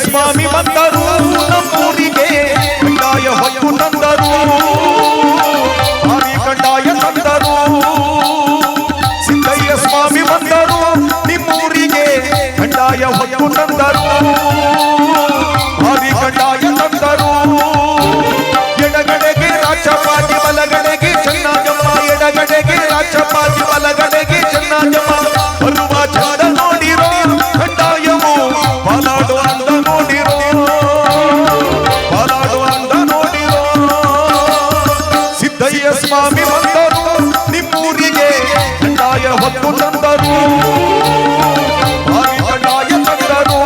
ಸ್ವಾಮಿ ಬಂದರು ನಮ್ಮೂರಿಗೆ ಕಡ್ಡಾಯ ಹೊತ್ತು ತಂದರು ಭಾರಿ ಕಡ್ಡಾಯ ತಂದರು ಸಿದ್ದಯ್ಯ ಸ್ವಾಮಿ ಬಂದರು ನಿಮ್ಮೂರಿಗೆ ಕಡ್ಡಾಯ ಹೊತ್ತು ತಂದರು ಭಾರಿ ಕಡ್ಡಾಯ ತಂದರು ಎಡಗಡೆಗೆ ರಾಜಪಾಟಿ ಬಲಗಡೆಗೆ ಚೆನ್ನಜಮ್ಮ ಎಡಗಡೆಗೆ ರಾಜಪಾಟಿ ಬಲಗಡೆಗೆ ಚೆನ್ನಜಮ್ಮ ಬರುವ ಚಂದ ನೋಡಿರೋ ಕಡ್ಡಾಯವು ಪಾಲಾಡು ಅಂದ ನೋಡಿರೋ ಪಾಲಾಡು ಅಂದ ನೋಡಿರೋ ಸಿದ್ದಯ್ಯ ಸ್ವಾಮಿ ಬಂದರು ನಿಮ್ಮೂರಿಗೆ ಕಡ್ಡಾಯ ಹೊತ್ತು ತಂದರು ಭಾರಿ ಕಡ್ಡಾಯ ತಂದರು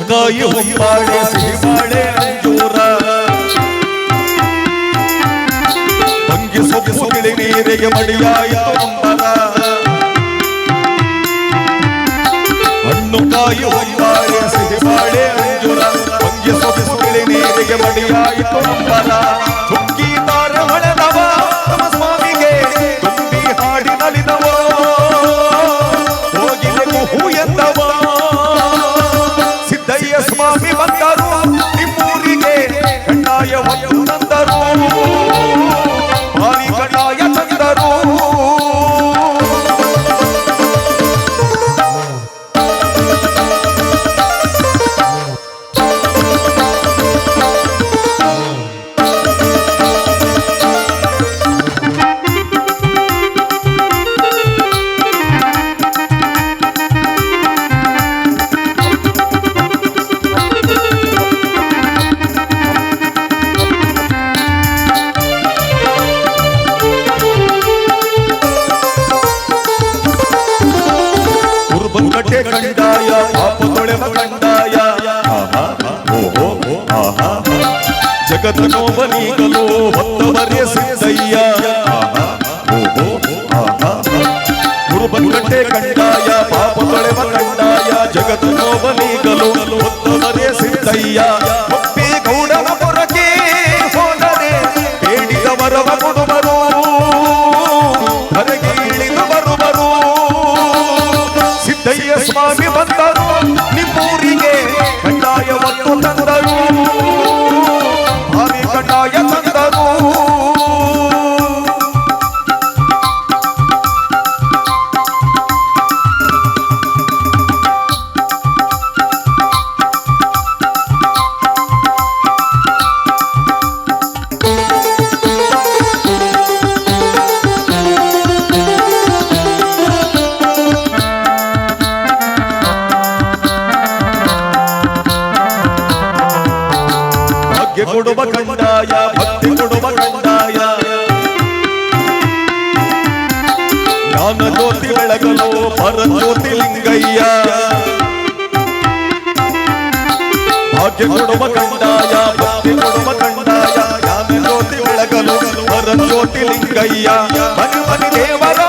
ಕಾಯಿ ಹೊಂಬಾಳೆ ಸಿಹಿಬಾಳೆ ಅಂಜೂರ ಬಂಗಿ ಸೊಪ್ಪು ತಿಳಿ ನೀರಿಗೆ ಮಡಿಯಾಯಿತು ಅಂಬರ ಹಣ್ಣು ಕಾಯಿ ಹೊಂಬಾಳೆ ಸಿಹಿಬಾಳೆ ಅಂಜೂರ ಬಂಗಿ ಸೊಪ್ಪು ತಿಳಿ ನೀರಿಗೆ ಮಡಿಯಾಯಿತು ಅಂಬರ ಚುಕ್ಕಿ ತಾರೆ ಹೊಳೆದವ ನಮ್ಮ ಸ್ವಾಮಿಗೆ ತುಂಬಿ ಹಾಡಿ ನಲಿದವ ಹೋಗಿಲೆ ಕುಹು ಎಂದವ ಸಿದ್ದಯ್ಯ ಸ್ವಾಮಿ ಬಂದರು ನಿಮ್ಮೂರಿಗೆ ಕಡ್ಡಾಯ ಹೊತ್ತು ತಂದರು ಭಾರಿ ಕಡ್ಡಾಯ ತಂದರು ಕಟ್ಟೆ ಕಂಡಾಯ ಪಾಪ ತೊಳೆವ ಕಂಡಾಯ ಜಗತ್ತನೋಬನೀಗಲು ಹೊತ್ತವರೇ ಸಿದ್ದಯ್ಯ ಗುರುಬಂಗಟ್ಟೆ ಕಂಡಾಯ ಪಾಪ ತೊಳೆವ ಕಂಡಾಯ ಜಗತ್ತನೋಬನೀಗಲು ಹೊತ್ತವರೇ ಸಿದ್ದಯ್ಯ ಒಪ್ಪಿ ಗೌಡನ ಪುರಕ್ಕೆ ಹೋದರೆ ಬೇಡಿದ ವರವ ಕೊಡುವರು ಹೊರಗೆ ಇಳಿದು ಬರುವರು ಸಿದ್ದಯ್ಯ ಸ್ವಾಮಿ ಬಂದರು ನಿಮ್ಮೂರಿಗೆ ಕಡ್ಡಾಯ ಹೊತ್ತು ತಂದರು ಭಾರಿ ಕಡ್ಡಾಯ ತಂದರು ಕೊಡುವ ಕಂಡಾಯ ಭಕ್ತಿ ಕೊಡುವ ಕಂಡಾಯ ಜ್ಞಾನ ಜ್ಯೋತಿ ಬೆಳಗಲು ಪರಜ್ಯೋತಿ ಲಿಂಗಯ್ಯ ಭಾಗ್ಯ ಕೊಡುವ ಕಂಡಾಯ ಭಕ್ತಿ ಕೊಡುವ ಕಂಡಾಯ ಜ್ಞಾನ ಜ್ಯೋತಿ ಬೆಳಗಲು ಪರಜ್ಯೋತಿ ಲಿಂಗಯ್ಯ ಮನಿ ಮನಿ ದೇವರ